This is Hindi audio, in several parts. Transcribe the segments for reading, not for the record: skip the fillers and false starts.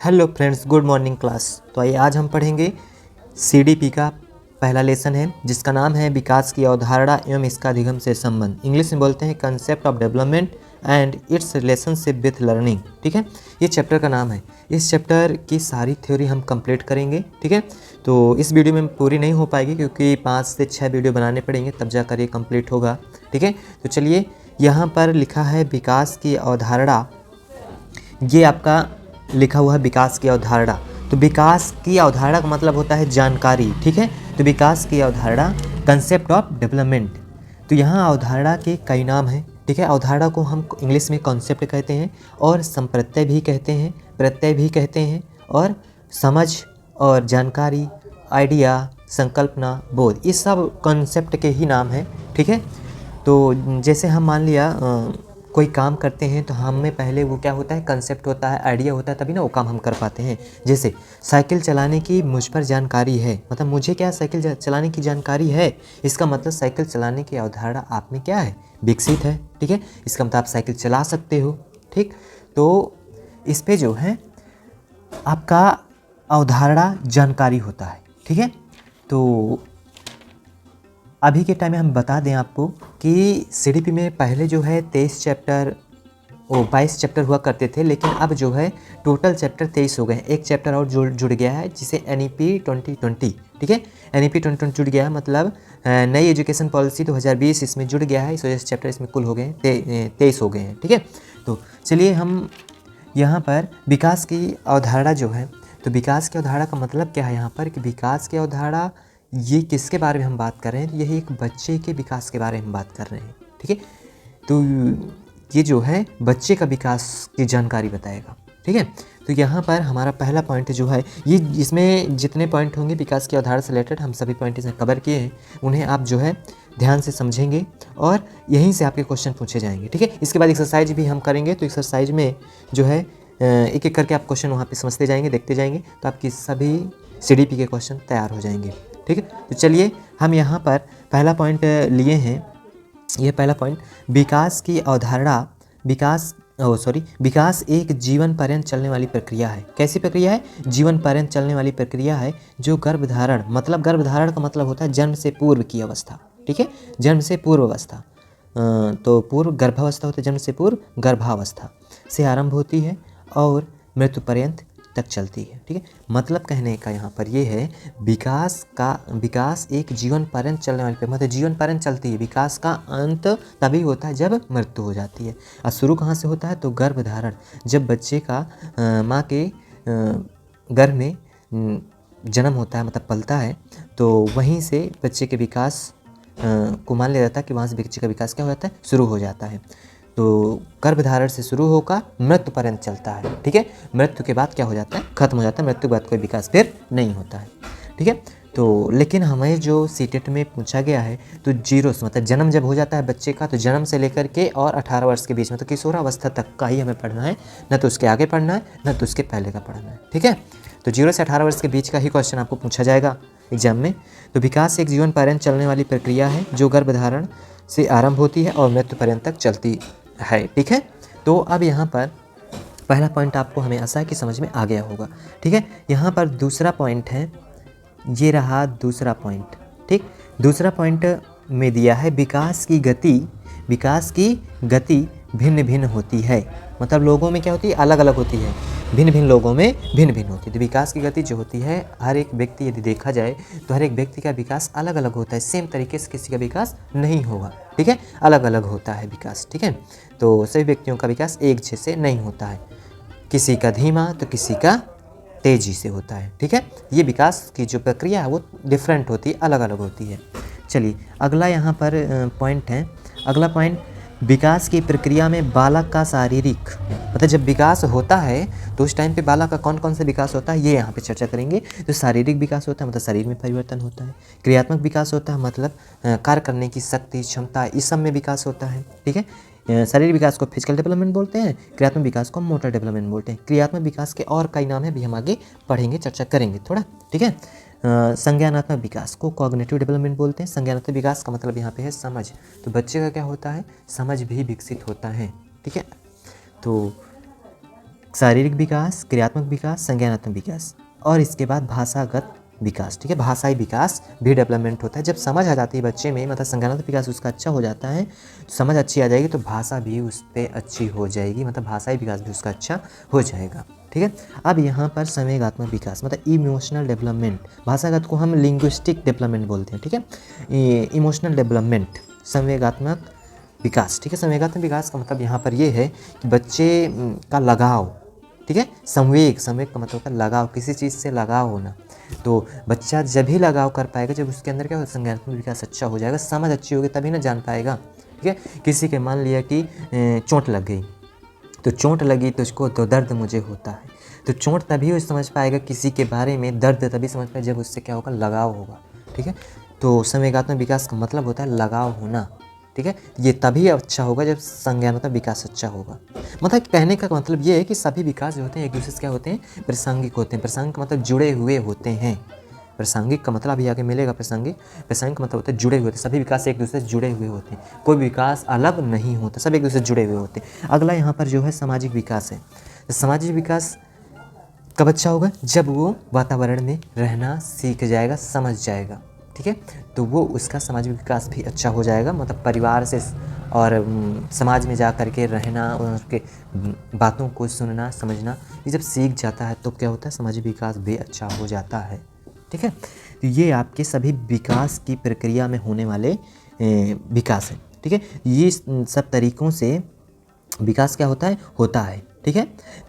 Hello friends, good morning class. तो आइए आज हम पढ़ेंगे सीडीपी का पहला लेसन है जिसका नाम है विकास की अवधारणा एवं इसका अधिगम से संबंध। इंग्लिश में बोलते हैं concept of development and it's relationship with learning. ठीक है, ये चैप्टर का नाम है। इस चैप्टर की सारी थ्योरी हम कंप्लीट करेंगे। ठीक है, तो इस वीडियो में पूरी नहीं हो पाएगी क्योंकि 5 से 6 वीडियो बनाने पड़ेंगे तब जाकर ये कंप्लीट होगा। ठीक है, तो चलिए यहाँ पर लिखा है विकास की अवधारणा। ये आपका लिखा हुआ है विकास की अवधारणा। तो विकास की अवधारणा का मतलब होता है जानकारी। ठीक है, तो विकास की अवधारणा कंसेप्ट ऑफ डेवलपमेंट। तो यहाँ अवधारणा के कई नाम हैं। ठीक है, अवधारणा को हम इंग्लिश में कॉन्सेप्ट कहते हैं और संप्रत्यय भी कहते हैं, प्रत्यय भी कहते हैं, और समझ और जानकारी, आइडिया, संकल्पना, बोध, ये सब कॉन्सेप्ट के ही नाम हैं। ठीक है, तो जैसे हम मान लिया कोई काम करते हैं तो हम में पहले वो क्या होता है, कंसेप्ट होता है, आइडिया होता है, तभी ना वो काम हम कर पाते हैं। जैसे साइकिल चलाने की मुझ पर जानकारी है, मतलब मुझे क्या साइकिल चलाने की जानकारी है, इसका मतलब साइकिल चलाने की अवधारणा आप में क्या है, विकसित है। ठीक है, इसका मतलब आप साइकिल चला सकते हो। ठीक, तो इस पे जो है आपका अवधारणा जानकारी होता है। ठीक है, तो अभी के टाइम में हम बता दें आपको कि सीडीपी में पहले जो है 23 चैप्टर 22 चैप्टर हुआ करते थे, लेकिन अब जो है टोटल चैप्टर 23 हो गए हैं। एक चैप्टर और जुड़ गया है जिसे NEP 2020। ठीक है, NEP 2020 जुड़ गया है, मतलब नई एजुकेशन पॉलिसी 2020 इसमें जुड़ गया है। इस वजह से चैप्टर इसमें कुल हो गए हैं 23 हो गए हैं। ठीक है, तो चलिए हम यहाँ पर विकास की अवधारणा जो है, तो विकास की अवधारणा का मतलब क्या है यहाँ पर कि विकास की अवधारणा ये किसके बारे में हम बात कर रहे हैं, तो यही एक बच्चे के विकास के बारे में हम बात कर रहे हैं। ठीक है, तो ये जो है बच्चे का विकास की जानकारी बताएगा। ठीक है, तो यहाँ पर हमारा पहला पॉइंट जो है, ये इसमें जितने पॉइंट होंगे विकास की अवधारणा से रिलेटेड हम सभी पॉइंट इसमें कवर किए हैं, उन्हें आप जो है ध्यान से समझेंगे और यहीं से आपके क्वेश्चन पूछे जाएंगे। ठीक है, इसके बाद एक्सरसाइज भी हम करेंगे, तो एक्सरसाइज में जो है एक एक करके आप क्वेश्चन वहाँ पे समझते जाएंगे, देखते जाएंगे, तो आपकी सभी सीडीपी के क्वेश्चन तैयार हो जाएंगे। ठीक है, तो चलिए हम यहाँ पर पहला पॉइंट लिए हैं। यह पहला पॉइंट, विकास की अवधारणा, विकास एक जीवन पर्यंत चलने वाली प्रक्रिया है। कैसी प्रक्रिया है? जीवन पर्यंत चलने वाली प्रक्रिया है जो गर्भधारण, मतलब गर्भधारण का मतलब होता है जन्म से पूर्व की अवस्था। ठीक है, जन्म से पूर्व अवस्था, तो पूर्व गर्भावस्था होती है, जन्म से पूर्व गर्भावस्था से आरंभ होती है और मृत्यु पर्यंत तक चलती है। ठीक है, मतलब कहने का यहाँ पर ये है विकास एक जीवन पर्यंत चलने वाली, मतलब जीवन पर्यंत चलती है। विकास का अंत तभी होता है जब मृत्यु हो जाती है। और शुरू कहाँ से होता है? तो गर्भधारण, जब बच्चे का माँ के गर्भ में जन्म होता है, मतलब पलता है, तो वहीं से बच्चे के विकास को मान लिया जाता है कि वहाँ से बच्चे का विकास क्या हो जाता है, शुरू हो जाता है। तो गर्भधारण से शुरू होकर मृत्यु पर्यंत चलता है। ठीक है, मृत्यु के बाद क्या हो जाता है, खत्म हो जाता है, मृत्यु के बाद कोई विकास फिर नहीं होता है। ठीक है, तो लेकिन हमें जो सीटेट में पूछा गया है, तो जीरो से मतलब जन्म जब हो जाता है बच्चे का, तो जन्म से लेकर के और 18 वर्ष के बीच में, तो किशोरावस्था तक का ही हमें पढ़ना है, न तो उसके आगे पढ़ना है न तो उसके पहले का पढ़ना है। ठीक है, तो 0 से 18 वर्ष के बीच का ही क्वेश्चन आपको पूछा जाएगा एग्जाम में। तो विकास एक जीवन पर्यंत चलने वाली प्रक्रिया है जो गर्भधारण से आरंभ होती है और मृत्यु पर्यंत तक चलती है। ठीक है, तो अब यहाँ पर पहला पॉइंट आपको हमें आशा है कि समझ में आ गया होगा। ठीक है, यहाँ पर दूसरा पॉइंट है, ये रहा दूसरा पॉइंट। ठीक, दूसरा पॉइंट में दिया है विकास की गति भिन्न भिन्न होती है। मतलब लोगों में क्या होती है, अलग अलग होती है, भिन्न भिन्न लोगों में भिन्न भिन्न होती है। तो विकास की गति जो होती है, हर एक व्यक्ति यदि देखा जाए तो हर एक व्यक्ति का विकास अलग अलग होता है, सेम तरीके से किसी का विकास नहीं होगा। ठीक है, अलग अलग होता है विकास। ठीक है, तो सभी व्यक्तियों का विकास एक जैसे नहीं होता है, किसी का धीमा तो किसी का तेजी से होता है। ठीक है, ये विकास की जो प्रक्रिया है वो डिफरेंट होती है, अलग अलग होती है। चलिए अगला यहाँ पर पॉइंट है, अगला पॉइंट, विकास की प्रक्रिया में बालक का शारीरिक, मतलब जब विकास होता है तो उस टाइम पे बालक का कौन कौन सा विकास होता है, ये यहाँ पे चर्चा करेंगे। तो शारीरिक विकास होता है, मतलब शरीर में परिवर्तन होता है। क्रियात्मक विकास होता है, मतलब कार्य करने की शक्ति, क्षमता, इस सब में विकास होता है। ठीक है, शारीरिक विकास को फिजिकल डेवलपमेंट बोलते हैं, क्रियात्मक विकास को मोटर डेवलपमेंट बोलते हैं। क्रियात्मक विकास के और कई नाम है, भी हम आगे पढ़ेंगे, चर्चा करेंगे थोड़ा। ठीक है, संज्ञानात्मक विकास को कॉग्निटिव डेवलपमेंट बोलते हैं। संज्ञानात्मक विकास का मतलब यहाँ पे है समझ, तो बच्चे का क्या होता है, समझ भी विकसित होता है। ठीक है, तो शारीरिक विकास, क्रियात्मक विकास, संज्ञानात्मक विकास और इसके बाद भाषागत विकास। ठीक है, भाषाई विकास भी डेवलपमेंट होता है। जब समझ आ जाती है बच्चे में, मतलब संज्ञानात्मक विकास उसका अच्छा हो जाता है, समझ अच्छी आ जाएगी तो भाषा भी उस पर अच्छी हो जाएगी, मतलब भाषाई विकास भी उसका अच्छा हो जाएगा। ठीक है, अब यहाँ पर संवेगात्मक विकास मतलब इमोशनल डेवलपमेंट, भाषागत को हम लिंग्विस्टिक डेवलपमेंट बोलते हैं। ठीक है, इमोशनल डेवलपमेंट, संवेगात्मक विकास। ठीक है, संवेगात्मक विकास का मतलब यहाँ पर ये है कि बच्चे का लगाव, ठीक है, संवेग का मतलब होता है लगाव, किसी चीज़ से लगाव होना। तो बच्चा जब ही लगाव कर पाएगा जब उसके अंदर क्या होगा, संज्ञानात्मक विकास अच्छा हो जाएगा, समझ अच्छी होगी तभी ना जान पाएगा। ठीक है, किसी के मान लिया कि चोट लग गई, तो चोट लगी तो उसको तो दर्द मुझे होता है, तो चोट तभी वो समझ पाएगा किसी के बारे में, दर्द तभी समझ पाएगा जब उससे क्या होगा, लगाव होगा। ठीक है, तो संवेगात्मक विकास का मतलब होता है लगाव होना। ठीक है, ये तभी अच्छा होगा जब संज्ञानात्मक विकास अच्छा होगा। मतलब कहने का मतलब ये है कि सभी विकास जो होते हैं एक दूसरे से क्या होते हैं, प्रासंगिक होते हैं। प्रासंगिक का मतलब जुड़े हुए होते हैं। प्रासंगिक का मतलब अभी आगे मिलेगा। प्रासंगिक का मतलब होता है जुड़े हुए होते हैं। सभी विकास एक दूसरे से जुड़े हुए होते हैं, कोई विकास अलग नहीं होता, सब एक दूसरे से जुड़े हुए होते हैं। अगला यहाँ पर जो है सामाजिक विकास है। तो सामाजिक विकास कब अच्छा होगा, जब वो वातावरण में रहना सीख जाएगा, समझ जाएगा। ठीक है, तो वो उसका सामाजिक विकास भी अच्छा हो जाएगा, मतलब परिवार से और समाज में जा कर के रहना, उनके बातों को सुनना समझना, ये जब सीख जाता है तो क्या होता है, सामाजिक विकास भी अच्छा हो जाता है। ठीक है, तो ये आपके सभी विकास की प्रक्रिया में होने वाले विकास है। ठीक है, ये सब तरीक़ों से विकास क्या होता है। ठीक है,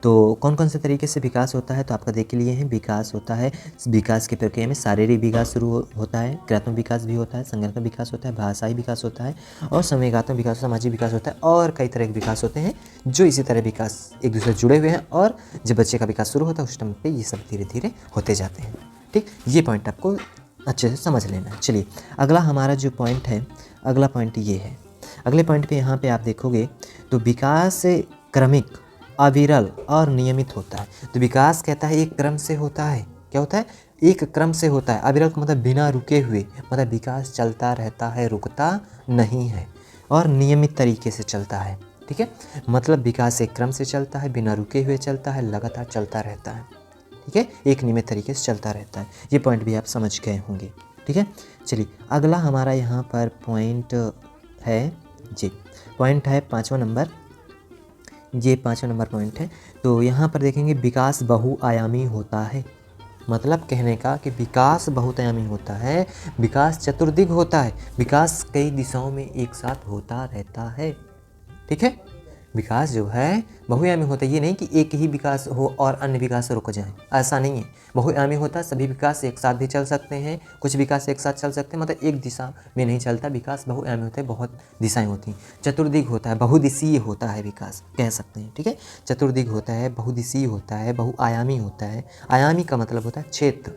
तो कौन कौन से तरीके से विकास होता है, तो आपका देख के लिए हैं। विकास होता है, विकास की प्रक्रिया में शारीरिक विकास शुरू होता है, क्रियात्मक विकास भी होता है, संज्ञानात्मक विकास होता है, भाषाई विकास होता है और संवेगात्मक विकास, सामाजिक विकास होता है और कई तरह के विकास होते हैं जो इसी तरह विकास एक दूसरे से जुड़े हुए हैं। और जब बच्चे का विकास शुरू होता है उस टाइम पर ये सब धीरे धीरे होते जाते हैं। ठीक, ये पॉइंट आपको अच्छे से समझ लेना है। चलिए अगला हमारा जो पॉइंट है, अगला पॉइंट ये है। अगले पॉइंट पे यहाँ पे आप देखोगे तो विकास क्रमिक, अविरल और नियमित होता है। तो विकास कहता है एक क्रम से होता है, क्या होता है, एक क्रम से होता है। अविरल का मतलब बिना रुके हुए, मतलब विकास चलता रहता है, रुकता नहीं है और नियमित तरीके से चलता है। ठीक है, मतलब विकास एक क्रम से चलता है, बिना रुके हुए चलता है, लगातार चलता रहता है। ठीक है, एक नियमित तरीके से चलता रहता है। ये पॉइंट भी आप समझ गए होंगे। ठीक है, चलिए अगला हमारा यहाँ पर पॉइंट है जी, पॉइंट है 5वां नंबर, ये 5वां नंबर पॉइंट है। तो यहाँ पर देखेंगे विकास बहुआयामी होता है। मतलब कहने का कि विकास बहुआयामी होता है, विकास चतुर्दिक होता है, विकास कई दिशाओं में एक साथ होता रहता है। ठीक है, विकास जो है बहुआयामी होता है, ये नहीं कि एक ही विकास हो और अन्य विकास रुक जाएं, ऐसा नहीं है। बहुआयामी होता है, सभी विकास एक साथ भी चल सकते हैं, कुछ विकास एक साथ चल सकते हैं, मतलब एक दिशा में नहीं चलता। विकास बहुआयामी होता है, बहुत दिशाएं होती हैं। चतुर्दिक होता है, बहुदिशीय होता है विकास, कह सकते हैं। ठीक है, चतुर्दिक होता है, बहुदिशीय होता है, बहुआयामी होता है। आयामी का मतलब होता है क्षेत्र,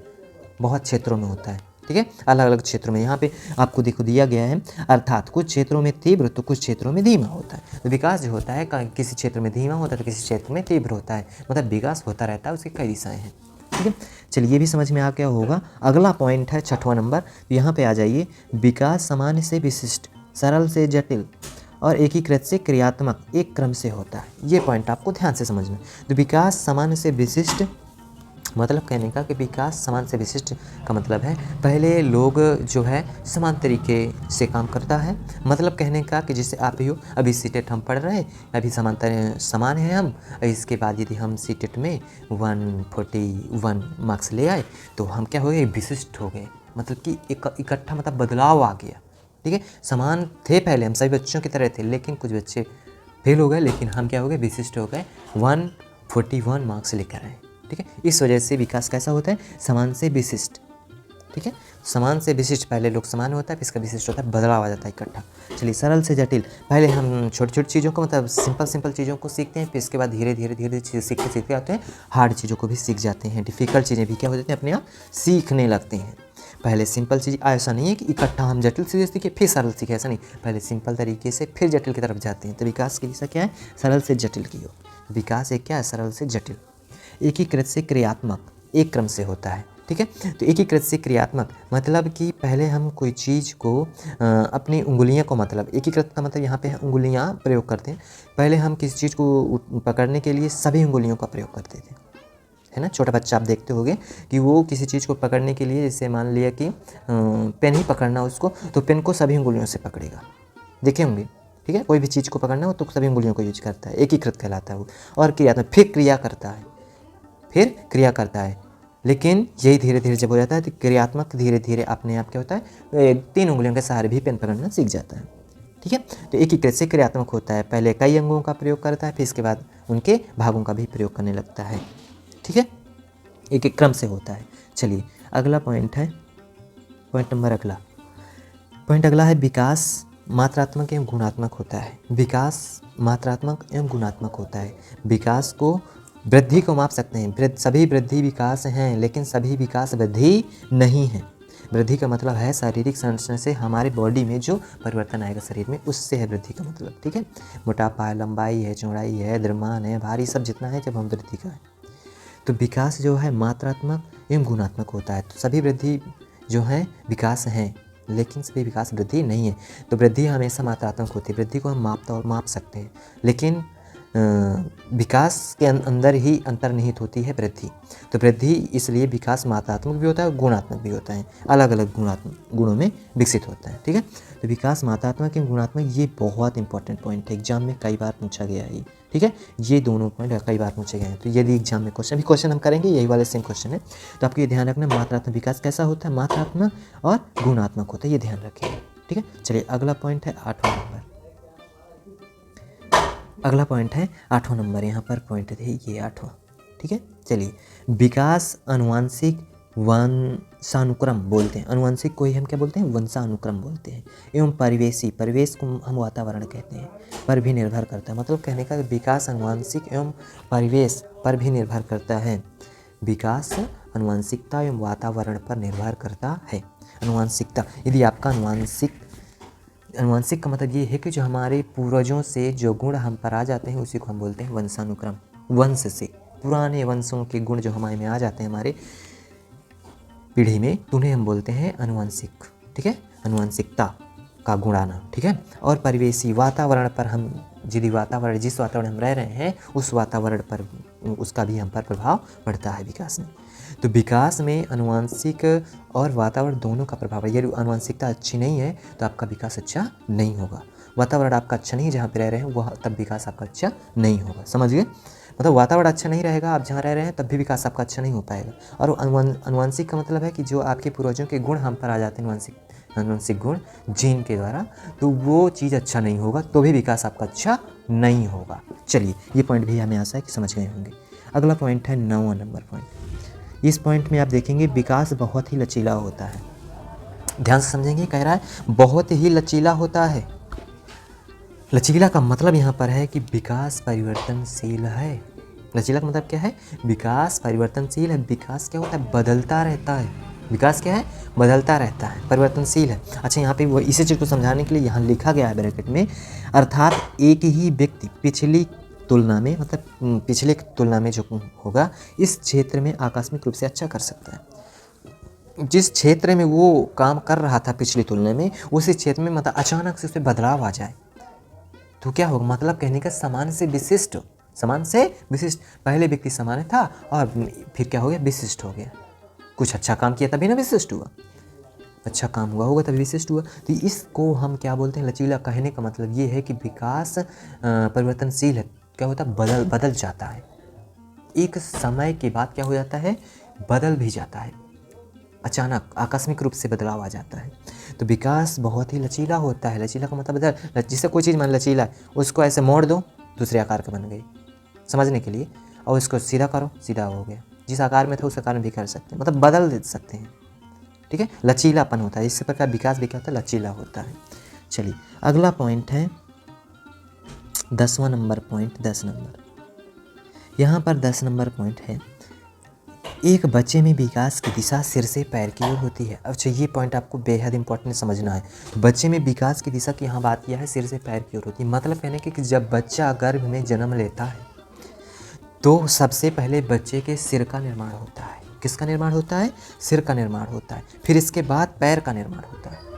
बहुत क्षेत्रों में होता है। ठीक है, अलग अलग क्षेत्रों में, यहाँ पे आपको देखो दिया गया है, अर्थात कुछ क्षेत्रों में तीव्र तो कुछ क्षेत्रों में धीमा होता है। तो विकास जो होता है किसी क्षेत्र में धीमा होता है तो किसी क्षेत्र में तीव्र होता है, मतलब विकास होता रहता है, उसकी कई दिशाएं हैं। ठीक है, चलिए ये भी समझ में आ गया होगा। अगला पॉइंट है 6वां नंबर, यहाँ पे आ जाइए। विकास सामान्य से विशिष्ट, सरल से जटिल और एकीकृत से क्रियात्मक एक क्रम से होता है। ये पॉइंट आपको ध्यान से समझना। तो विकास सामान्य से विशिष्ट, मतलब कहने का कि विकास समान से विशिष्ट का मतलब है पहले लोग जो है समान तरीके से काम करता है। मतलब कहने का कि जैसे आप ही हो, अभी सीटेट हम पढ़ रहे हैं, अभी समान है हम, इसके बाद यदि हम सीटेट में 141 मार्क्स ले आए तो हम क्या हो गए, विशिष्ट हो गए, मतलब कि इकट्ठा मतलब बदलाव आ गया। ठीक है, समान थे पहले, हम सभी बच्चों की तरह थे, लेकिन कुछ बच्चे फेल हो गए, लेकिन हम क्या हो गए, विशिष्ट हो गए, 141 मार्क्स लेकर आए। ठीक है, इस वजह से विकास कैसा होता है, समान से विशिष्ट। ठीक है, समान से विशिष्ट, पहले लोग समान होता है फिर इसका विशिष्ट होता है, बदलाव आ जाता है इकट्ठा। चलिए सरल से जटिल, पहले हम छोटी छोटी चीज़ों को, मतलब सिंपल चीज़ों को सीखते हैं, फिर इसके बाद धीरे धीरे चीज़ें सीखते आते हैं, हार्ड चीज़ों को भी सीख जाते हैं, डिफ़िकल्ट चीज़ें भी क्या हो जाती हैं, अपने आप सीखने लगते हैं। पहले सिंपल चीज़, ऐसा नहीं है कि इकट्ठा हम जटिल चीज़ें सीखे फिर सरल सीखे, ऐसा नहीं, पहले सिंपल तरीके से फिर जटिल की तरफ जाते हैं। तो विकास की दिशा क्या है, सरल से जटिल की ओर। विकास एक क्या है, सरल से जटिल। एकीकृत से क्रियात्मक एक क्रम से होता है। ठीक है। तो एकीकृत से क्रियात्मक मतलब कि पहले हम कोई चीज़ को अपनी उंगलियों को, मतलब एकीकृत का मतलब यहाँ पे उंगलियाँ प्रयोग करते हैं। पहले हम किसी चीज़ को पकड़ने के लिए सभी उंगलियों का प्रयोग करते थे, है ना। छोटा बच्चा आप देखते होंगे कि वो किसी चीज़ को पकड़ने के लिए, जैसे मान लिया कि पेन ही पकड़ना उसको, तो पेन को सभी उंगलियों से पकड़ेगा, देखे होंगे, ठीक है। कोई भी चीज़ को पकड़ना हो तो सभी उंगलियों को यूज करता है, एकीकृत कहलाता है वो। और क्रियात्मक फिर क्रिया करता है, फिर क्रिया करता है। लेकिन यही धीरे धीरे जब हो जाता है तो क्रियात्मक धीरे धीरे अपने आप क्या होता है, 3 उंगलियों के सहारे भी पेन पकड़ना सीख जाता है, ठीक है। तो एकीकृत से क्रियात्मक होता है, पहले कई अंगों का प्रयोग करता है, फिर इसके बाद उनके भागों का भी प्रयोग करने लगता है, ठीक है। एक एक क्रम से होता है। चलिए अगला पॉइंट है, पॉइंट अगला है विकास मात्रात्मक एवं गुणात्मक होता है। विकास मात्रात्मक एवं गुणात्मक होता है। विकास को, वृद्धि को माप सकते हैं, सभी वृद्धि विकास हैं, लेकिन सभी विकास वृद्धि नहीं है। वृद्धि का मतलब है शारीरिक संरचना से हमारे बॉडी में जो परिवर्तन आएगा शरीर में, उससे है वृद्धि का मतलब, ठीक है। मोटापा है, लंबाई है, चौड़ाई है, द्रव्यमान है, भारी, सब जितना है जब हम वृद्धि का है। तो विकास जो है मात्रात्मक एवं गुणात्मक होता है। तो सभी वृद्धि जो है विकास हैं, लेकिन सभी विकास वृद्धि नहीं है। तो वृद्धि हमेशा मात्रात्मक होती है, वृद्धि को हम माप सकते हैं, लेकिन विकास के अंदर ही अंतर्निहित होती है वृद्धि। तो वृद्धि इसलिए विकास मात्रात्मक भी होता है और गुणात्मक भी होता है, अलग अलग गुणों में विकसित होता है, ठीक है। तो विकास मात्रात्मक एवं गुणात्मक, ये बहुत इंपॉर्टेंट पॉइंट है, एग्जाम में कई बार पूछा गया है, ठीक है। ये दोनों पॉइंट कई बार पूछे गए हैं। तो यदि एग्जाम में क्वेश्चन हम करेंगे, यही वाले सेम क्वेश्चन है, तो आपको ये ध्यान रखना, मात्रात्मक विकास कैसा होता है, मात्रात्मक और गुणात्मक होता है, ये ध्यान रखिएगा, ठीक है। चलिए अगला पॉइंट है 8वां नंबर। अगला पॉइंट है 8वां नंबर, यहाँ पर पॉइंट थे ये 8वां, ठीक है। चलिए विकास अनुवांशिक वंशानुक्रम बोलते हैं। अनुवांशिक को ही हम क्या बोलते हैं, वंशानुक्रम बोलते हैं। एवं परिवेशी, परिवेश को हम वातावरण कहते हैं, पर भी निर्भर करता है। मतलब कहने का विकास अनुवांशिक एवं परिवेश पर भी निर्भर करता है। विकास अनुवांशिकता एवं वातावरण पर निर्भर करता है। अनुवांशिकता, यदि आपका अनुवांशिक का मतलब ये है कि जो हमारे पूर्वजों से जो गुण हम पर आ जाते हैं उसी को हम बोलते हैं वंशानुक्रम। वंश से, पुराने वंशों के गुण जो हमारे में आ जाते हैं हमारे पीढ़ी में, तो उन्हें हम बोलते हैं अनुवांशिक, ठीक है। अनुवांशिकता का गुण आना, ठीक है। और परिवेशी, वातावरण पर हम जिस वातावरण हम रह रहे हैं उस वातावरण पर उसका भी हम पर प्रभाव पड़ता है विकास में। तो विकास में अनुवांशिक और वातावरण दोनों का प्रभाव है। यदि अनुवांशिकता अच्छी नहीं है तो आपका विकास अच्छा नहीं होगा। वातावरण आपका अच्छा नहीं जहाँ पे रह रहे हैं वह, तब विकास आपका अच्छा नहीं होगा, समझ गए। मतलब वातावरण अच्छा नहीं रहेगा, आप जहाँ रह रहे हैं तब भी विकास आपका अच्छा नहीं हो पाएगा। और अनुवांशिक का मतलब है कि जो आपके पूर्वजों के गुण हम पर आ जाते हैं, अनुवांशिक गुण जीन के द्वारा, तो वो चीज़ अच्छा नहीं होगा, तो भी विकास आपका अच्छा नहीं होगा। चलिए ये पॉइंट भी हमें आशा है कि समझ गए होंगे। अगला पॉइंट है 9वां नंबर पॉइंट। इस पॉइंट में आप देखेंगे विकास बहुत ही लचीला होता है। ध्यान से समझेंगे, कह रहा है बहुत ही लचीला होता है। लचीला का मतलब यहाँ पर है कि विकास परिवर्तनशील है। लचीला का मतलब क्या है, विकास परिवर्तनशील है। विकास क्या होता है, बदलता रहता है। विकास क्या है, बदलता रहता है, परिवर्तनशील है। अच्छा, यहाँ पे वो इसी चीज़ को समझाने के लिए यहाँ लिखा गया है ब्रैकेट में, अर्थात एक ही व्यक्ति पिछले की तुलना में जो होगा इस क्षेत्र में आकस्मिक रूप से अच्छा कर सकता है। जिस क्षेत्र में वो काम कर रहा था पिछली तुलना में, उसी क्षेत्र में मतलब अचानक से उसमें बदलाव आ जाए तो क्या होगा, मतलब कहने का समान से विशिष्ट। पहले व्यक्ति सामान्य था और फिर क्या हो गया, विशिष्ट हो गया। कुछ अच्छा काम किया तभी ना विशिष्ट हुआ, अच्छा काम हुआ होगा तभी विशिष्ट हुआ। तो इसको हम क्या बोलते हैं, लचीला। कहने का मतलब ये है कि विकास परिवर्तनशील है। क्या होता है, बदल जाता है। एक समय के बाद क्या हो जाता है, बदल भी जाता है, अचानक आकस्मिक रूप से बदलाव आ जाता है। तो विकास बहुत ही लचीला होता है। लचीला का मतलब बदल, जिससे कोई चीज़ मान लचीला है, उसको ऐसे मोड़ दो दूसरे आकार का बन गई, समझने के लिए, और इसको सीधा करो, सीधा हो गया। जिस आकार में था उस आकार में भी कर सकते हैं, मतलब बदल दे सकते हैं, ठीक है। लचीलापन होता है, इसी प्रकार विकास भी क्या होता है, लचीला होता है। चलिए अगला पॉइंट है 10वां नंबर पॉइंट, 10 नंबर। यहाँ पर 10 नंबर पॉइंट है, एक बच्चे में विकास की दिशा सिर से पैर की ओर होती है। अच्छा, ये पॉइंट आपको बेहद इंपॉर्टेंट समझना है। तो बच्चे में विकास की दिशा की यहाँ बात किया है, सिर से पैर की ओर होती है। मतलब कहने कि जब बच्चा गर्भ में जन्म लेता है तो सबसे पहले बच्चे के सिर का निर्माण होता है। किसका निर्माण होता है? सिर का निर्माण होता है। फिर इसके बाद पैर का निर्माण होता है।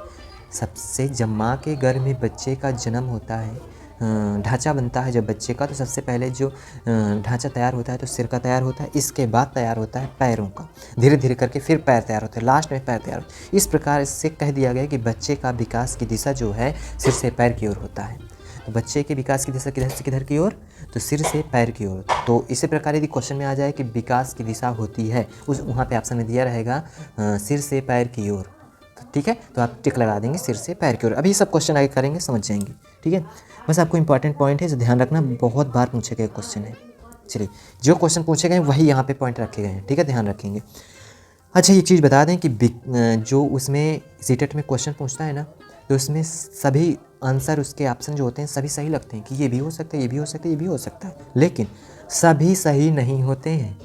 सबसे जब माँ के गर्भ में बच्चे का जन्म होता है, ढांचा बनता है जब बच्चे का, तो सबसे पहले जो ढांचा तैयार होता है तो सिर का तैयार होता है, इसके बाद तैयार होता है पैरों का, धीरे धीरे करके फिर पैर तैयार होते हैं, लास्ट में पैर तैयार होते हैं। इस प्रकार इससे कह दिया गया कि बच्चे का विकास की दिशा जो है सिर से पैर की ओर होता है। तो बच्चे के विकास की दिशा किधर से किधर की ओर? तो सिर से पैर की ओर। तो इसी प्रकार यदि क्वेश्चन में आ जाए कि विकास की दिशा होती है, उस वहाँ पे ऑप्शन में दिया रहेगा सिर से पैर की ओर, तो ठीक है, तो आप टिक लगा देंगे सिर से पैर की ओर। अभी सब क्वेश्चन आगे करेंगे, समझ जाएंगे, ठीक है। बस आपको इंपॉर्टेंट पॉइंट है जो ध्यान रखना, बहुत बार पूछे गए क्वेश्चन है। चलिए, जो क्वेश्चन पूछे गए वही यहाँ पे पॉइंट रखे गए हैं, ठीक है, ध्यान रखेंगे। अच्छा, ये चीज़ बता दें कि जो उसमें सीटेट में क्वेश्चन पूछता है ना, तो उसमें सभी आंसर उसके ऑप्शन जो होते हैं सभी सही लगते हैं कि ये भी हो सकता है, ये भी हो सकता है, ये भी हो सकता है, लेकिन सभी सही नहीं होते हैं।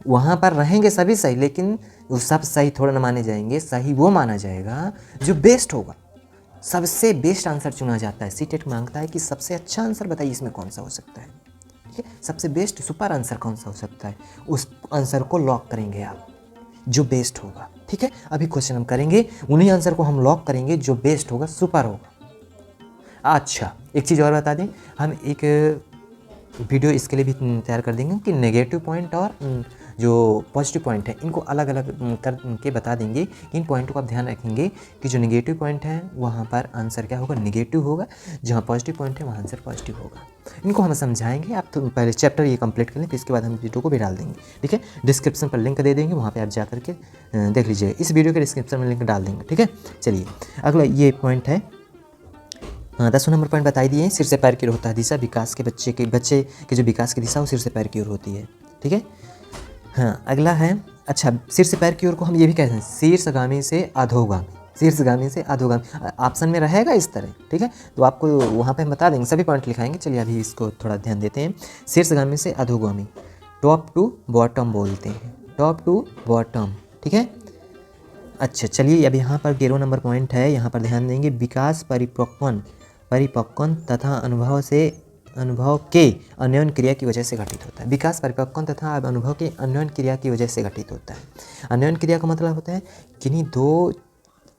वहाँ पर रहेंगे सभी सही, लेकिन वो सब सही थोड़ा ना माने जाएंगे। सही वो माना जाएगा जो बेस्ट होगा, सबसे बेस्ट आंसर चुना जाता है। सीटेट मांगता है कि सबसे अच्छा आंसर बताइए इसमें कौन सा हो सकता है, ठीक है, सबसे बेस्ट सुपर आंसर कौन सा हो सकता है, उस आंसर को लॉक करेंगे आप, जो बेस्ट होगा, ठीक है। अभी क्वेश्चन हम करेंगे, उन्हीं आंसर को हम लॉक करेंगे जो बेस्ट होगा, सुपर होगा। अच्छा, एक चीज़ और बता दें, हम एक वीडियो इसके लिए भी तैयार कर देंगे कि नेगेटिव पॉइंट और जो पॉजिटिव पॉइंट है इनको अलग अलग करके बता देंगे कि इन पॉइंटों को आप ध्यान रखेंगे कि जो नेगेटिव पॉइंट है वहाँ पर आंसर क्या होगा, नेगेटिव होगा, जहाँ पॉजिटिव पॉइंट है वहाँ आंसर पॉजिटिव होगा। इनको हम समझाएंगे। आप तो पहले चैप्टर ये कंप्लीट कर लें, फिर इसके बाद हम वीडियो को भी डाल देंगे, ठीक है। डिस्क्रिप्शन पर लिंक दे देंगे, वहाँ पर आप जा करके देख लीजिएगा। इस वीडियो के डिस्क्रिप्शन में लिंक डाल देंगे, ठीक है। चलिए, अगला ये पॉइंट है, 10 नंबर पॉइंट बताई दिए हैं, सिर से पैर की ओर होता है दिशा, विकास के बच्चे के जो विकास की दिशा वो सिर से पैर की ओर होती है, ठीक है। हाँ, अगला है, अच्छा, सिर से पैर की ओर को हम ये भी कहते हैं शीर्षगामी से अधोगामी, शीर्षगामी से अधोगामी ऑप्शन में रहेगा इस तरह, ठीक है। तो आपको वहाँ पे हम बता देंगे, सभी पॉइंट लिखाएंगे। चलिए अभी इसको थोड़ा ध्यान देते हैं। शीर्षगामी से अधोगामी, टॉप टू बॉटम बोलते हैं, टॉप टू बॉटम, ठीक है। अच्छा, चलिए अब यहाँ पर 13 नंबर पॉइंट है, यहाँ पर ध्यान देंगे। विकास परिपक्वन तथा अनुभव के अन्योन्य क्रिया की वजह से घटित होता है। विकास परिपक्वन तथा अनुभव के अन्योन्य क्रिया की वजह से घटित होता है। अन्योन्य क्रिया का मतलब होता है किन्हीं दो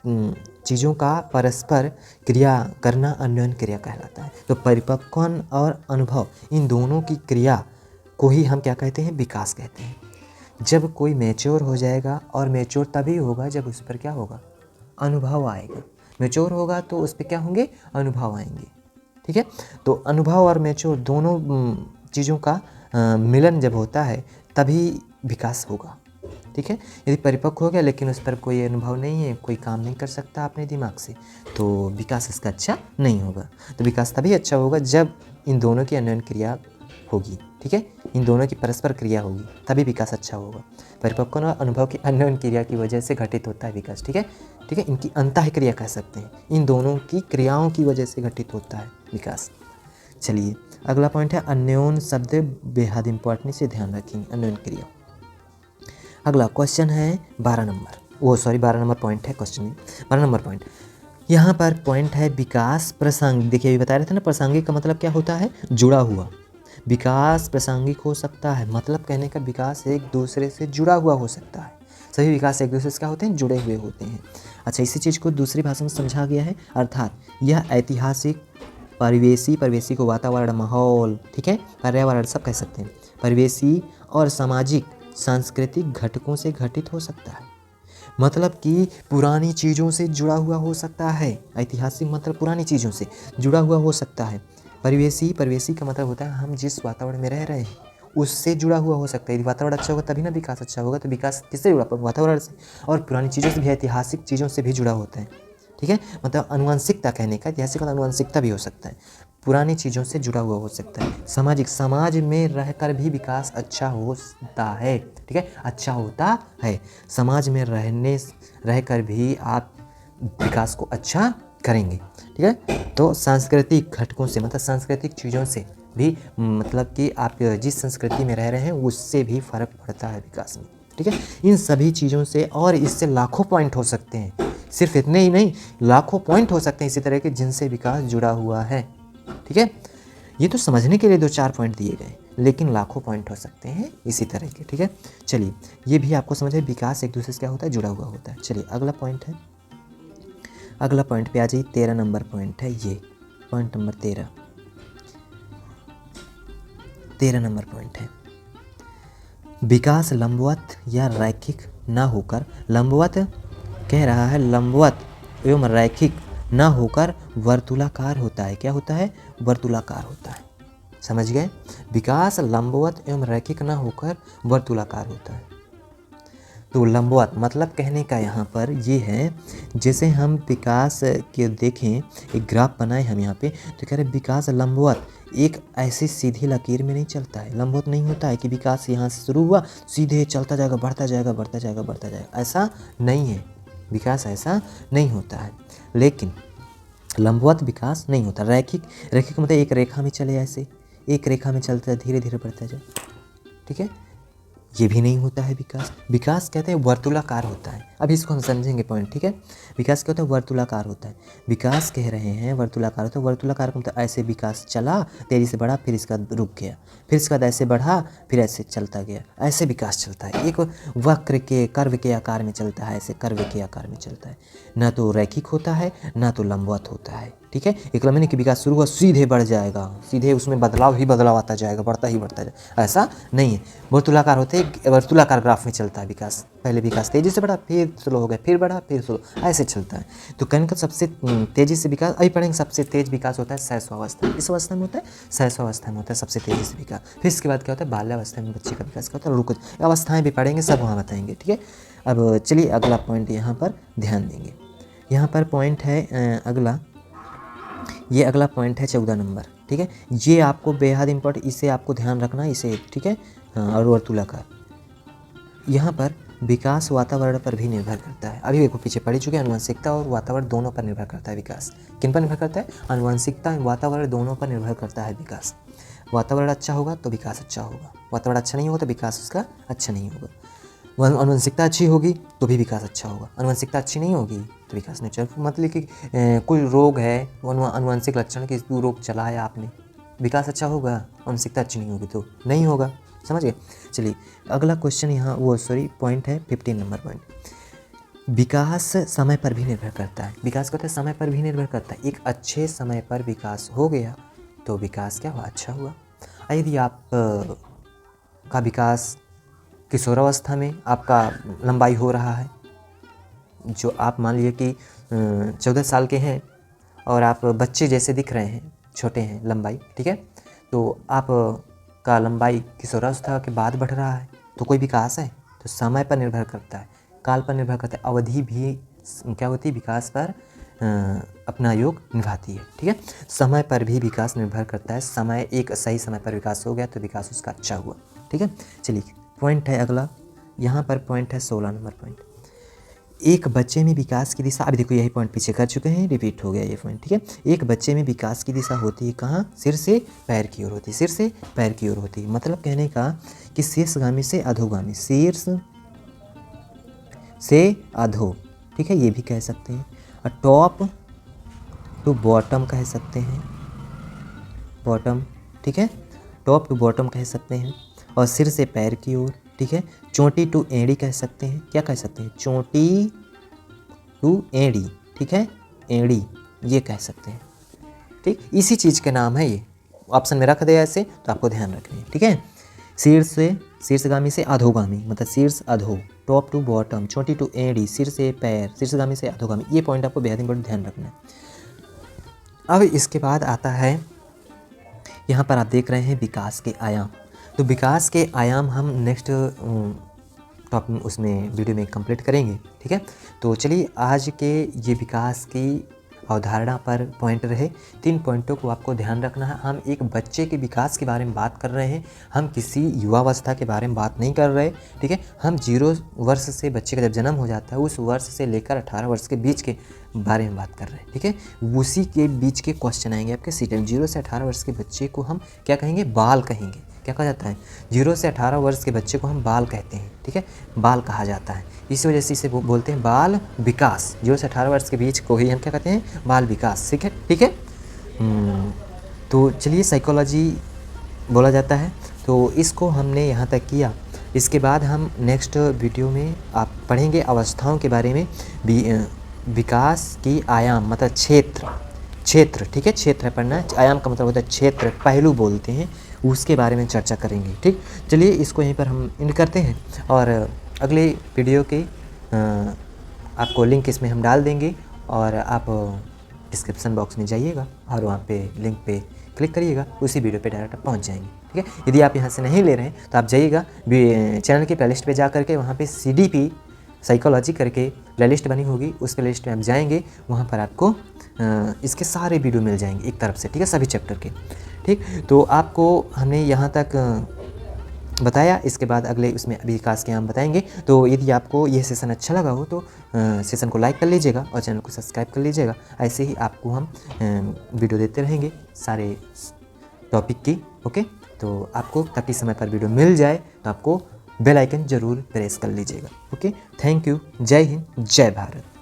चीज़ों का परस्पर क्रिया करना अन्योन्य क्रिया कहलाता है। तो परिपक्वन और अनुभव, इन दोनों की क्रिया को ही हम क्या कहते हैं, विकास कहते हैं। जब कोई मैच्योर हो जाएगा, और मैच्योर तभी होगा जब उस पर क्या होगा, अनुभव आएगा। मैच्योर होगा तो उस पर क्या होंगे, अनुभव आएंगे, ठीक है। तो अनुभव और मैच्योर दोनों चीज़ों का मिलन जब होता है तभी विकास होगा, ठीक है। यदि परिपक्व हो गया लेकिन उस पर कोई अनुभव नहीं है, कोई काम नहीं कर सकता अपने दिमाग से, तो विकास इसका अच्छा नहीं होगा। तो विकास तभी अच्छा होगा जब इन दोनों की अन्योन्य क्रिया होगी, ठीक है, इन दोनों की परस्पर क्रिया होगी, तभी विकास अच्छा होगा। परिपक्व और अनुभव की अन्योन्य क्रिया की वजह से घटित होता है विकास, ठीक है, ठीक है। इनकी अंतः क्रिया कह सकते हैं, इन दोनों की क्रियाओं की वजह से घटित होता है विकास। चलिए, अगला पॉइंट है अन्योन्य शब्द बेहद इंपॉर्टेंट, से ध्यान रखेंगे, अन्योन्य क्रिया। अगला क्वेश्चन है 12 नंबर पॉइंट है क्वेश्चन में, 12 नंबर पॉइंट। यहाँ पर पॉइंट है विकास प्रासंगिक। देखिए अभी बता रहे थे ना, प्रासंगिक का मतलब क्या होता है, जुड़ा हुआ। विकास प्रासंगिक हो सकता है, मतलब कहने का विकास एक दूसरे से जुड़ा हुआ हो सकता है। सभी विकास एक दूसरे से क्या होते हैं, जुड़े हुए होते हैं। अच्छा, इसी चीज़ को दूसरी भाषा में समझा गया है, अर्थात यह ऐतिहासिक, परिवेशी को वातावरण, माहौल, ठीक है, पर्यावरण सब कह सकते हैं, परिवेशी और सामाजिक सांस्कृतिक घटकों से घटित हो सकता है। मतलब कि पुरानी चीज़ों से जुड़ा हुआ हो सकता है। ऐतिहासिक मतलब पुरानी चीज़ों से जुड़ा हुआ हो सकता है। परिवेशी का मतलब होता है हम जिस वातावरण में रह रहे हैं उससे जुड़ा हुआ हो सकता है। यदि वातावरण अच्छा होगा तभी ना विकास अच्छा होगा। तो विकास किससे जुड़ा, वातावरण से, और पुरानी चीज़ों से भी, ऐतिहासिक चीज़ों से भी जुड़ा होता है, ठीक है। मतलब अनुवांशिकता कहने का, ऐतिहासिक अनुवांशिकता भी हो सकता है, पुरानी चीज़ों से जुड़ा हुआ हो सकता है। सामाजिक, समाज में रहकर भी विकास अच्छा होता है, ठीक है, अच्छा होता है। समाज में रहकर भी आप विकास को अच्छा करेंगे, ठीक है। तो सांस्कृतिक घटकों से, मतलब सांस्कृतिक चीज़ों से भी, मतलब कि आप जिस संस्कृति में रह रहे हैं उससे भी फर्क पड़ता है विकास में, ठीक है। इन सभी चीज़ों से, और इससे लाखों पॉइंट हो सकते हैं, सिर्फ इतने ही नहीं, लाखों पॉइंट हो सकते हैं इसी तरह के जिनसे विकास जुड़ा हुआ है, ठीक है। ये तो समझने के लिए 2-4 पॉइंट दिए गए, लेकिन लाखों पॉइंट हो सकते हैं इसी तरह के, ठीक है। चलिए ये भी आपको समझ है, विकास एक दूसरे से क्या होता है, जुड़ा हुआ होता है। चलिए अगला पॉइंट है, अगला पॉइंट पे आ जाइए। 13 नंबर पॉइंट है ये, पॉइंट नंबर 13 नंबर पॉइंट है। विकास लंबवत या रैखिक ना होकर, लंबवत कह रहा है, लंबवत एवं रैखिक ना होकर वर्तुलाकार होता है। क्या होता है, वर्तुलाकार होता है। समझ गए, विकास लंबवत एवं रैखिक ना होकर वर्तुलाकार होता है। तो लंबवत मतलब कहने का यहाँ पर ये है, जैसे हम विकास के देखें, एक ग्राफ बनाए हम यहाँ पे, तो कह रहे विकास लंबवत एक ऐसी सीधी लकीर में नहीं चलता है। लंबवत नहीं होता है कि विकास यहाँ से शुरू हुआ सीधे चलता जाएगा, बढ़ता जाएगा, बढ़ता जाएगा, बढ़ता जाएगा, ऐसा नहीं है। विकास ऐसा नहीं होता है। लेकिन लंबवत विकास नहीं होता। रैखिक, रैखिक मतलब एक रेखा में चले, ऐसे एक रेखा में चलता है, धीरे धीरे बढ़ता जाए, ठीक है, ये भी नहीं होता है विकास। विकास कहते हैं वर्तुलाकार होता है। अब इसको हम समझेंगे पॉइंट, ठीक है। विकास क्या होता है, वर्तुलाकार होता है। विकास कह रहे हैं वर्तुलाकार होता है। वर्तुलाकार का मतलब ऐसे विकास चला, तेजी से बढ़ा, फिर इसका रुक गया, फिर इसके बाद ऐसे बढ़ा, फिर ऐसे चलता गया, ऐसे विकास चलता है। एक वक्र के, कर्व के आकार में चलता है, ऐसे कर्व के आकार में चलता है। ना तो रैखिक होता है, ना तो लंबवत होता है, ठीक है। एक लंबे की विकास शुरू हुआ सीधे बढ़ जाएगा, सीधे उसमें बदलाव ही बदलाव आता जाएगा, बढ़ता ही बढ़ता जाएगा, ऐसा नहीं है। वर्तुलाकार होते हैं, वर्तुलाकार ग्राफ में चलता है विकास। पहले विकास तेजी से बढ़ा, फिर स्लो हो गया, फिर बढ़ा, फिर स्लो, ऐसे चलता है। तो कहने का सबसे तेजी से विकास, अभी पढ़ेंगे, सबसे तेज विकास होता है शैशवावस्था। इस अवस्था में होता है, शैशवावस्था में होता है सबसे तेजी से विकास। फिर इसके बाद क्या होता है, बाल्यावस्था में बच्चे का विकास क्या होता है, रुक, अवस्थाएं भी पढ़ेंगे, सब वहाँ बताएंगे, ठीक है। अब चलिए अगला पॉइंट यहाँ पर ध्यान देंगे। यहाँ पर पॉइंट है अगला, ये अगला पॉइंट है 14 नंबर, ठीक है। ये आपको बेहद इंपॉर्टेंट, इसे आपको ध्यान रखना, इसे, ठीक है। और वर्तुलाकार, यहाँ पर विकास वातावरण पर भी निर्भर करता है। अभी देखो पीछे पढ़ चुके हैं, आनुवंशिकता और वातावरण दोनों पर निर्भर करता है विकास। किन पर निर्भर करता है, आनुवंशिकता और वातावरण दोनों पर निर्भर करता है विकास। वातावरण अच्छा होगा तो विकास अच्छा होगा, वातावरण अच्छा नहीं होगा तो विकास उसका अच्छा नहीं होगा। आनुवंशिकता अच्छी होगी तो भी विकास अच्छा होगा, आनुवंशिकता अच्छी नहीं होगी तो विकास नहीं चल। मतलब कि कोई रोग है, आनुवंशिक लक्षण कि वो रोग चला है आपने, विकास अच्छा होगा, आनुवंशिकता अच्छी नहीं होगी तो नहीं होगा। समझ गए। चलिए अगला क्वेश्चन यहाँ, वो सॉरी पॉइंट है 15 नंबर पॉइंट। विकास समय पर भी निर्भर करता है। विकास कहते हैं समय पर भी निर्भर करता है। एक अच्छे समय पर विकास हो गया तो विकास क्या हुआ, अच्छा हुआ। यदि आप का विकास किशोरावस्था में आपका लंबाई हो रहा है, जो आप मान लीजिए कि 14 साल के हैं और आप बच्चे जैसे दिख रहे हैं, छोटे हैं लंबाई, ठीक है, तो आप का लंबाई किशोरावस्था के बाद बढ़ रहा है तो कोई विकास है। तो समय पर निर्भर करता है, काल पर निर्भर करता है, अवधि भी क्या होती है, विकास पर अपना योग निभाती है, ठीक है। समय पर भी विकास निर्भर करता है। समय, एक सही समय पर विकास हो गया तो विकास उसका अच्छा हुआ, ठीक है। चलिए पॉइंट है अगला, यहाँ पर पॉइंट है 16 नंबर पॉइंट। एक बच्चे में विकास की दिशा, अभी देखो यही पॉइंट पीछे कर चुके हैं, रिपीट हो गया ये पॉइंट, ठीक है। एक बच्चे में विकास की दिशा होती है कहाँ, सिर से पैर की ओर होती है, सिर से पैर की ओर होती है। मतलब कहने का कि शीर्षगामी से अधोगामी, शीर्ष से अधो, ठीक है, ये भी कह सकते हैं। और टॉप टू बॉटम कह सकते हैं, बॉटम, ठीक है, टॉप टू बॉटम कह सकते हैं। और सिर से पैर की ओर, ठीक है। चोटी टू एड़ी कह सकते हैं, क्या कह सकते हैं, चोटी टू एड़ी, ठीक है, एड़ी ये कह सकते हैं, ठीक। इसी चीज़ के नाम है ये, ऑप्शन में रख दे ऐसे तो आपको ध्यान रखनी है, ठीक है। शीर्ष से, शीर्षगामी से अधोगामी, मतलब शीर्ष अधो, टॉप टू बॉटम, चोटी टू एड़ी, सिर से पैर, शीर्षगामी से अधोगामी, ये पॉइंट आपको बेहद इंपॉर्टेंट ध्यान रखना है। अब इसके बाद आता है, यहाँ पर आप देख रहे हैं विकास के आयाम। तो विकास के आयाम हम नेक्स्ट टॉपिक उसमें वीडियो में कंप्लीट करेंगे, ठीक है। तो चलिए आज के ये विकास की अवधारणा पर पॉइंट रहे। 3 पॉइंटों को आपको ध्यान रखना है। हम एक बच्चे के विकास के बारे में बात कर रहे हैं, हम किसी युवावस्था के बारे में बात नहीं कर रहे, ठीक है। हम 0 वर्ष से बच्चे का जब जन्म हो जाता है उस वर्ष से लेकर 18 वर्ष के बीच के बारे में बात कर रहे हैं, ठीक है। उसी के बीच के क्वेश्चन आएंगे आपके सीट में। 0 से 18 वर्ष के बच्चे को हम क्या कहेंगे, बाल कहेंगे। क्या कहा जाता है, 0 से 18 वर्ष के बच्चे को हम बाल कहते हैं, ठीक है, बाल कहा जाता है। इस वजह से इसे बोलते हैं बाल विकास। 0 से 18 वर्ष के बीच को ही हम क्या कहते हैं, बाल विकास, ठीक है, ठीक है। तो चलिए साइकोलॉजी बोला जाता है, तो इसको हमने यहाँ तक किया। इसके बाद हम नेक्स्ट वीडियो में आप पढ़ेंगे अवस्थाओं के बारे में, विकास की आयाम मतलब क्षेत्र, ठीक है, क्षेत्र पढ़ना है, आयाम का मतलब होता है क्षेत्र, पहलू बोलते हैं, उसके बारे में चर्चा करेंगे। ठीक, चलिए इसको यहीं पर हम एंड करते हैं, और अगले वीडियो के आपको लिंक इसमें हम डाल देंगे, और आप डिस्क्रिप्शन बॉक्स में जाइएगा और वहाँ पे लिंक पे क्लिक करिएगा, उसी वीडियो पे डायरेक्ट आप पहुँच जाएंगे। ठीक है, यदि आप यहाँ से नहीं ले रहे हैं तो आप जाइएगा चैनल की प्लेलिस्ट पे जा करके, वहाँ पे CDP साइकोलॉजी करके प्लेलिस्ट बनी होगी, उस प्लेलिस्ट में आप जाएंगे, वहाँ पर आपको इसके सारे वीडियो मिल जाएंगे एक तरफ से। ठीक है, सभी चैप्टर के। ठीक, तो आपको हमने यहाँ तक बताया, इसके बाद अगले उसमें विकास के हम बताएंगे। तो यदि आपको यह सेशन अच्छा लगा हो तो सेशन को लाइक कर लीजिएगा और चैनल को सब्सक्राइब कर लीजिएगा। ऐसे ही आपको हम वीडियो देते रहेंगे सारे टॉपिक की। ओके, तो आपको ताकि समय पर वीडियो मिल जाए तो आपको बेल आइकन ज़रूर प्रेस कर लीजिएगा। ओके, थैंक यू, जय हिंद, जय भारत।